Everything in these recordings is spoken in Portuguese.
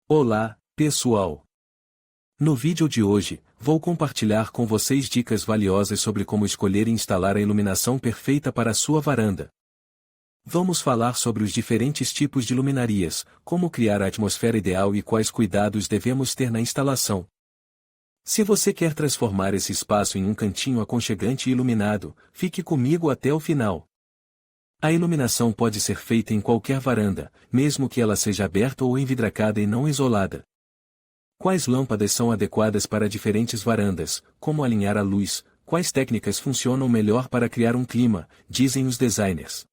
Olá, pessoal! No vídeo de hoje, vou compartilhar com vocês dicas valiosas sobre como escolher e instalar a iluminação perfeita para a sua varanda. Vamos falar sobre os diferentes tipos de luminarias, como criar a atmosfera ideal e quais cuidados devemos ter na instalação. Se você quer transformar esse espaço em um cantinho aconchegante e iluminado, fique comigo até o final. A iluminação pode ser feita em qualquer varanda, mesmo que ela seja aberta ou envidracada e não isolada. Quais lâmpadas são adequadas para diferentes varandas, como alinhar a luz, quais técnicas funcionam melhor para criar um clima, dizem os designers.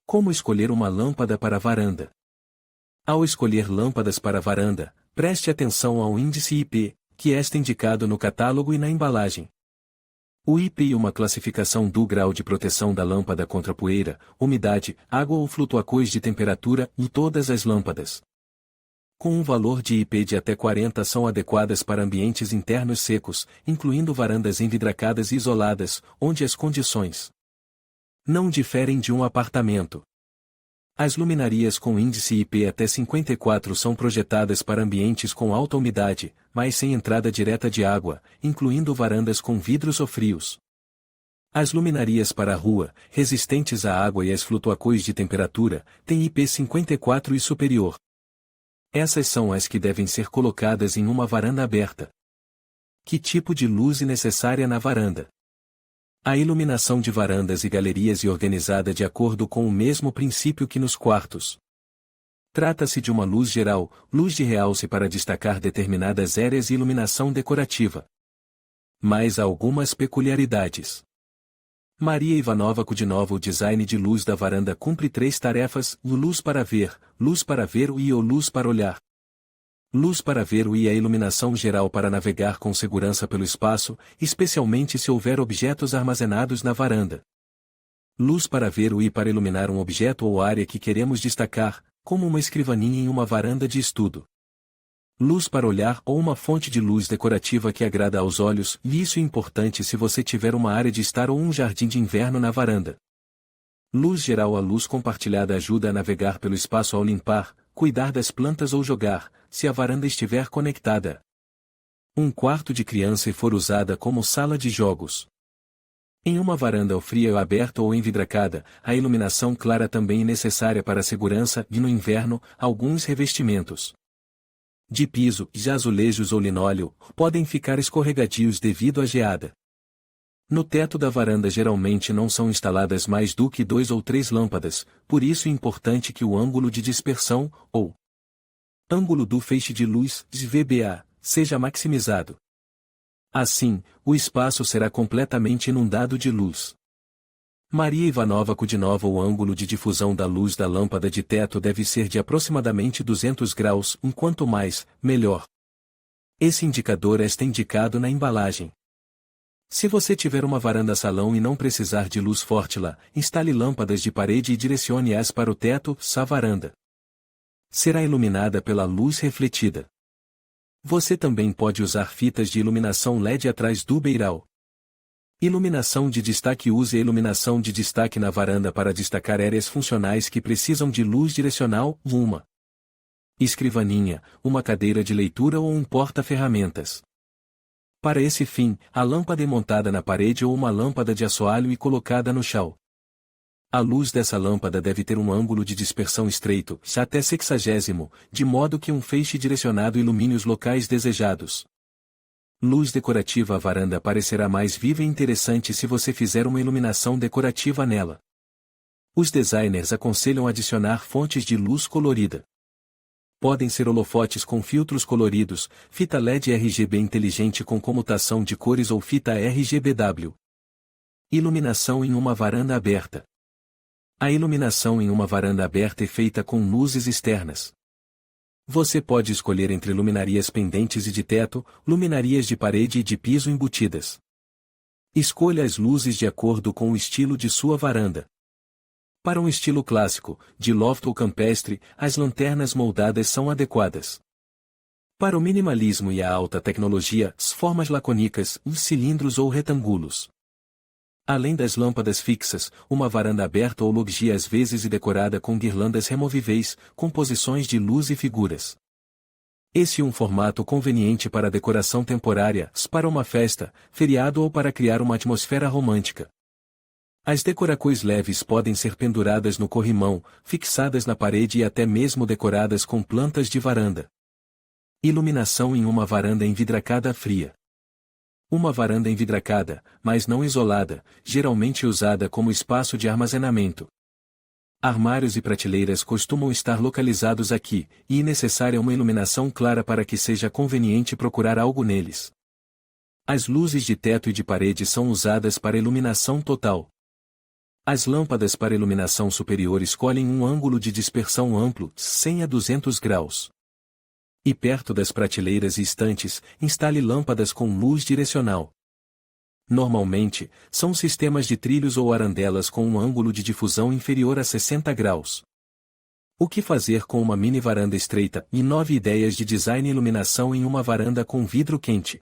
Como escolher uma lâmpada para a varanda? Ao escolher lâmpadas para a varanda, preste atenção ao índice IP, que está indicado no catálogo e na embalagem. O IP é uma classificação do grau de proteção da lâmpada contra poeira, umidade, água ou flutuações de temperatura em todas as lâmpadas. Com um valor de IP de até 40 são adequadas para ambientes internos secos, incluindo varandas envidracadas e isoladas, onde as condições não diferem de um apartamento. As luminarias com índice IP até 54 são projetadas para ambientes com alta umidade, mas sem entrada direta de água, incluindo varandas com vidros ou frios. As luminarias para a rua, resistentes à água e às flutuações de temperatura, têm IP 54 e superior. Essas são as que devem ser colocadas em uma varanda aberta. Que tipo de luz é necessária na varanda? A iluminação de varandas e galerias é organizada de acordo com o mesmo princípio que nos quartos. Trata-se de uma luz geral, luz de realce para destacar determinadas áreas e iluminação decorativa. Mas há algumas peculiaridades. Maria Ivanova Kudinova. O design de luz da varanda cumpre 3 tarefas: luz para ver e ou luz para olhar. Luz para ver e a iluminação geral para navegar com segurança pelo espaço, especialmente se houver objetos armazenados na varanda. Luz para ver e para iluminar um objeto ou área que queremos destacar, como uma escrivaninha em uma varanda de estudo. Luz para olhar ou uma fonte de luz decorativa que agrada aos olhos, e isso é importante se você tiver uma área de estar ou um jardim de inverno na varanda. Luz geral. A luz compartilhada ajuda a navegar pelo espaço ao limpar, cuidar das plantas ou jogar, se a varanda estiver conectada. Um quarto de criança e for usada como sala de jogos. Em uma varanda fria ou aberta ou envidracada, a iluminação clara também é necessária para a segurança e no inverno, alguns revestimentos de piso, de azulejos ou linóleo, podem ficar escorregadios devido à geada. No teto da varanda geralmente não são instaladas mais do que 2 ou 3 lâmpadas, por isso é importante que o ângulo de dispersão, ou ângulo do feixe de luz, VBA, seja maximizado. Assim, o espaço será completamente inundado de luz. Maria Ivanova Kudinova. O ângulo de difusão da luz da lâmpada de teto deve ser de aproximadamente 200 graus, quanto mais, melhor. Esse indicador está indicado na embalagem. Se você tiver uma varanda-salão e não precisar de luz forte lá, instale lâmpadas de parede e direcione-as para o teto, a varanda será iluminada pela luz refletida. Você também pode usar fitas de iluminação LED atrás do beiral. Iluminação de destaque. Use a iluminação de destaque na varanda para destacar áreas funcionais que precisam de luz direcional, uma escrivaninha, uma cadeira de leitura ou um porta-ferramentas. Para esse fim, a lâmpada é montada na parede ou uma lâmpada de assoalho e colocada no chão. A luz dessa lâmpada deve ter um ângulo de dispersão estreito, até 60, de modo que um feixe direcionado ilumine os locais desejados. Luz decorativa. A varanda parecerá mais viva e interessante se você fizer uma iluminação decorativa nela. Os designers aconselham adicionar fontes de luz colorida. Podem ser holofotes com filtros coloridos, fita LED RGB inteligente com comutação de cores ou fita RGBW. Iluminação em uma varanda aberta. A iluminação em uma varanda aberta é feita com luzes externas. Você pode escolher entre luminarias pendentes e de teto, luminarias de parede e de piso embutidas. Escolha as luzes de acordo com o estilo de sua varanda. Para um estilo clássico, de loft ou campestre, as lanternas moldadas são adequadas. Para o minimalismo e a alta tecnologia, formas lacônicas, cilindros ou retângulos. Além das lâmpadas fixas, uma varanda aberta ou loggia às vezes é decorada com guirlandas removíveis, composições de luz e figuras. Esse é um formato conveniente para decoração temporária, para uma festa, feriado ou para criar uma atmosfera romântica. As decorações leves podem ser penduradas no corrimão, fixadas na parede e até mesmo decoradas com plantas de varanda. Iluminação em uma varanda envidracada fria. Uma varanda envidracada, mas não isolada, geralmente usada como espaço de armazenamento. Armários e prateleiras costumam estar localizados aqui, e é necessária uma iluminação clara para que seja conveniente procurar algo neles. As luzes de teto e de parede são usadas para iluminação total. As lâmpadas para iluminação superior escolhem um ângulo de dispersão amplo, 100 a 200 graus. E perto das prateleiras e estantes, instale lâmpadas com luz direcional. Normalmente, são sistemas de trilhos ou arandelas com um ângulo de difusão inferior a 60 graus. O que fazer com uma mini varanda estreita e 9 ideias de design e iluminação em uma varanda com vidro quente.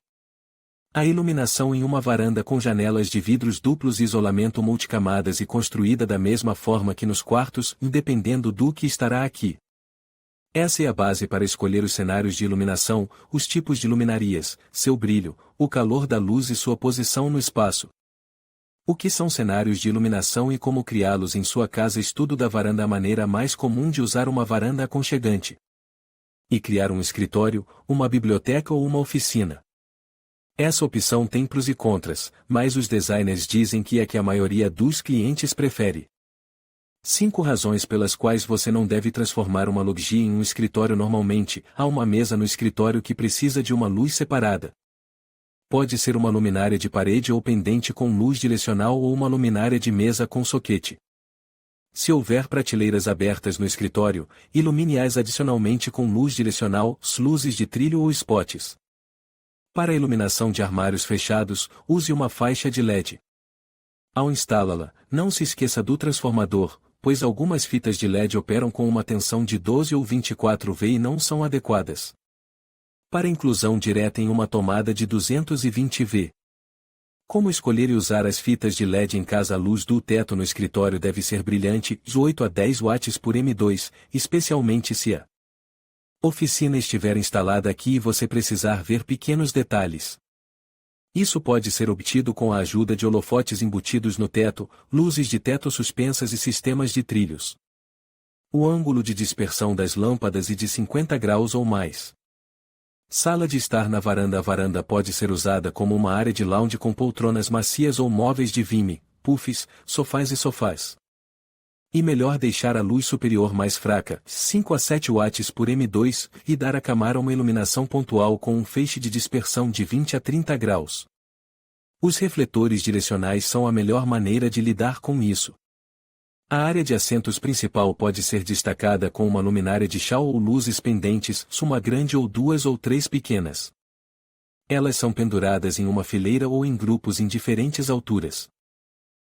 A iluminação em uma varanda com janelas de vidros duplos e isolamento multicamadas e construída da mesma forma que nos quartos, dependendo do que estará aqui. Essa é a base para escolher os cenários de iluminação, os tipos de luminarias, seu brilho, o calor da luz e sua posição no espaço. O que são cenários de iluminação e como criá-los em sua casa? Estudo da varanda. A maneira mais comum de usar uma varanda aconchegante. E criar um escritório, uma biblioteca ou uma oficina. Essa opção tem prós e contras, mas os designers dizem que é a que a maioria dos clientes prefere. 5 razões pelas quais você não deve transformar uma loggia em um escritório. Normalmente, há uma mesa no escritório que precisa de uma luz separada. Pode ser uma luminária de parede ou pendente com luz direcional ou uma luminária de mesa com soquete. Se houver prateleiras abertas no escritório, ilumine-as adicionalmente com luz direcional, luzes de trilho ou spots. Para a iluminação de armários fechados, use uma faixa de LED. Ao instalá-la, não se esqueça do transformador, pois algumas fitas de LED operam com uma tensão de 12 ou 24 V e não são adequadas. Para inclusão direta em uma tomada de 220 V. Como escolher e usar as fitas de LED em casa? A luz do teto no escritório deve ser brilhante, 8 a 10 watts por M2, especialmente se a oficina estiver instalada aqui e você precisar ver pequenos detalhes. Isso pode ser obtido com a ajuda de holofotes embutidos no teto, luzes de teto suspensas e sistemas de trilhos. O ângulo de dispersão das lâmpadas é de 50 graus ou mais. Sala de estar na varanda. A varanda pode ser usada como uma área de lounge com poltronas macias ou móveis de vime, puffs, sofás e sofás. E melhor deixar a luz superior mais fraca, 5 a 7 watts por M2, e dar à câmara uma iluminação pontual com um feixe de dispersão de 20 a 30 graus. Os refletores direcionais são a melhor maneira de lidar com isso. A área de assentos principal pode ser destacada com uma luminária de chão ou luzes pendentes, uma grande ou 2 ou 3 pequenas. Elas são penduradas em uma fileira ou em grupos em diferentes alturas.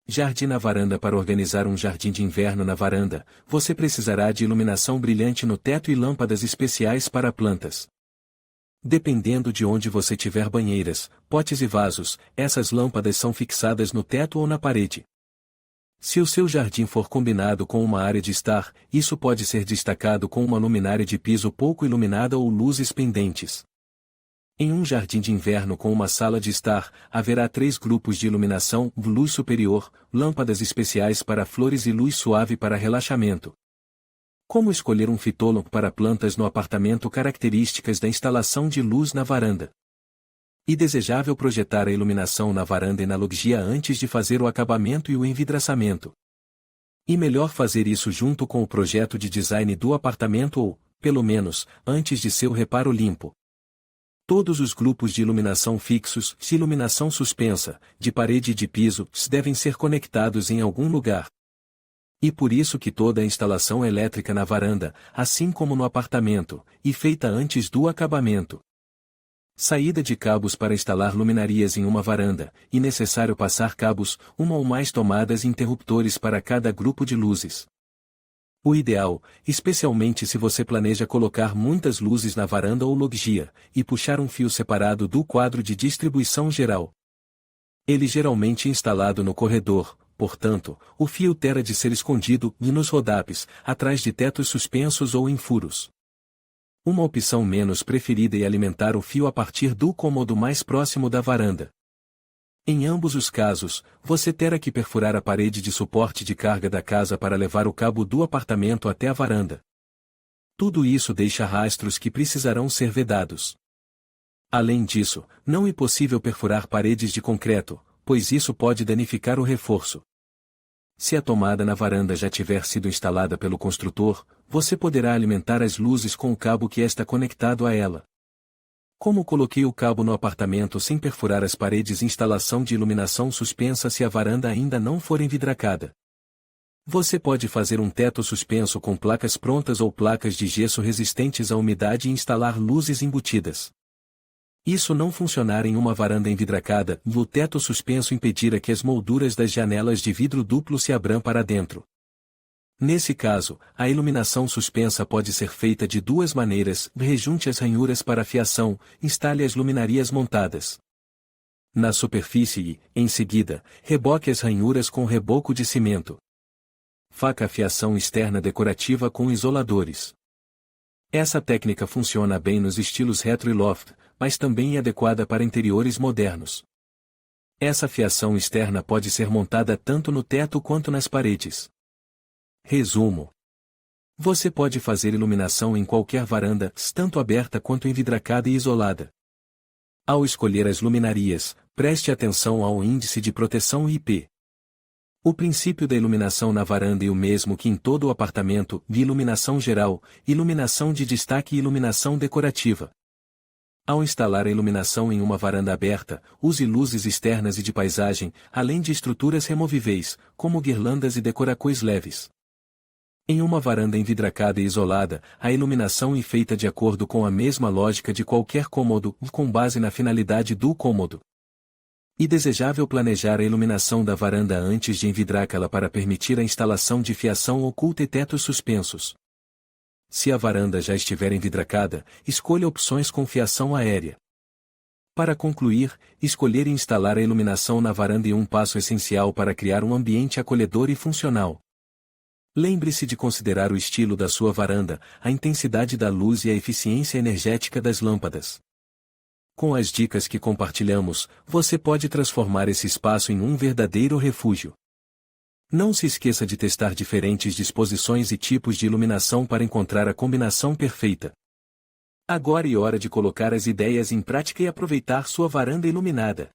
Jardim na varanda. Para organizar um jardim de inverno na varanda, você precisará de iluminação brilhante no teto e lâmpadas especiais para plantas. Dependendo de onde você tiver banheiras, potes e vasos, essas lâmpadas são fixadas no teto ou na parede. Se o seu jardim for combinado com uma área de estar, isso pode ser destacado com uma luminária de piso pouco iluminada ou luzes pendentes. Em um jardim de inverno com uma sala de estar, haverá 3 grupos de iluminação: luz superior, lâmpadas especiais para flores e luz suave para relaxamento. Como escolher um fitôlo para plantas no apartamento? Características da instalação de luz na varanda. E desejável projetar a iluminação na varanda e na loggia antes de fazer o acabamento e o envidraçamento. E melhor fazer isso junto com o projeto de design do apartamento ou, pelo menos, antes de seu reparo limpo. Todos os grupos de iluminação fixos, de iluminação suspensa, de parede e de piso, devem ser conectados em algum lugar. E por isso que toda a instalação elétrica na varanda, assim como no apartamento, é feita antes do acabamento. Saída de cabos. Para instalar luminarias em uma varanda, é necessário passar cabos, uma ou mais tomadas e interruptores para cada grupo de luzes. O ideal, especialmente se você planeja colocar muitas luzes na varanda ou loggia, e puxar um fio separado do quadro de distribuição geral. Ele geralmente é instalado no corredor, portanto, o fio terá de ser escondido e nos rodapes, atrás de tetos suspensos ou em furos. Uma opção menos preferida é alimentar o fio a partir do cômodo mais próximo da varanda. Em ambos os casos, você terá que perfurar a parede de suporte de carga da casa para levar o cabo do apartamento até a varanda. Tudo isso deixa rastros que precisarão ser vedados. Além disso, não é possível perfurar paredes de concreto, pois isso pode danificar o reforço. Se a tomada na varanda já tiver sido instalada pelo construtor, você poderá alimentar as luzes com o cabo que está conectado a ela. Como coloquei o cabo no apartamento sem perfurar as paredes? Instalação de iluminação suspensa se a varanda ainda não for envidracada. Você pode fazer um teto suspenso com placas prontas ou placas de gesso resistentes à umidade e instalar luzes embutidas. Isso não funcionar em uma varanda envidracada, o teto suspenso impedirá que as molduras das janelas de vidro duplo se abram para dentro. Nesse caso, a iluminação suspensa pode ser feita de duas maneiras: rejunte as ranhuras para a fiação, instale as luminarias montadas na superfície e, em seguida, reboque as ranhuras com reboco de cimento. Faca a fiação externa decorativa com isoladores. Essa técnica funciona bem nos estilos retro e loft, mas também é adequada para interiores modernos. Essa fiação externa pode ser montada tanto no teto quanto nas paredes. Resumo: você pode fazer iluminação em qualquer varanda, tanto aberta quanto envidracada e isolada. Ao escolher as luminarias, preste atenção ao índice de proteção IP. O princípio da iluminação na varanda é o mesmo que em todo o apartamento: iluminação geral, iluminação de destaque e iluminação decorativa. Ao instalar a iluminação em uma varanda aberta, use luzes externas e de paisagem, além de estruturas removíveis, como guirlandas e decoracões leves. Em uma varanda envidracada e isolada, a iluminação é feita de acordo com a mesma lógica de qualquer cômodo, com base na finalidade do cômodo. É desejável planejar a iluminação da varanda antes de envidracá-la para permitir a instalação de fiação oculta e tetos suspensos. Se a varanda já estiver envidracada, escolha opções com fiação aérea. Para concluir, escolher e instalar a iluminação na varanda é um passo essencial para criar um ambiente acolhedor e funcional. Lembre-se de considerar o estilo da sua varanda, a intensidade da luz e a eficiência energética das lâmpadas. Com as dicas que compartilhamos, você pode transformar esse espaço em um verdadeiro refúgio. Não se esqueça de testar diferentes disposições e tipos de iluminação para encontrar a combinação perfeita. Agora é hora de colocar as ideias em prática e aproveitar sua varanda iluminada.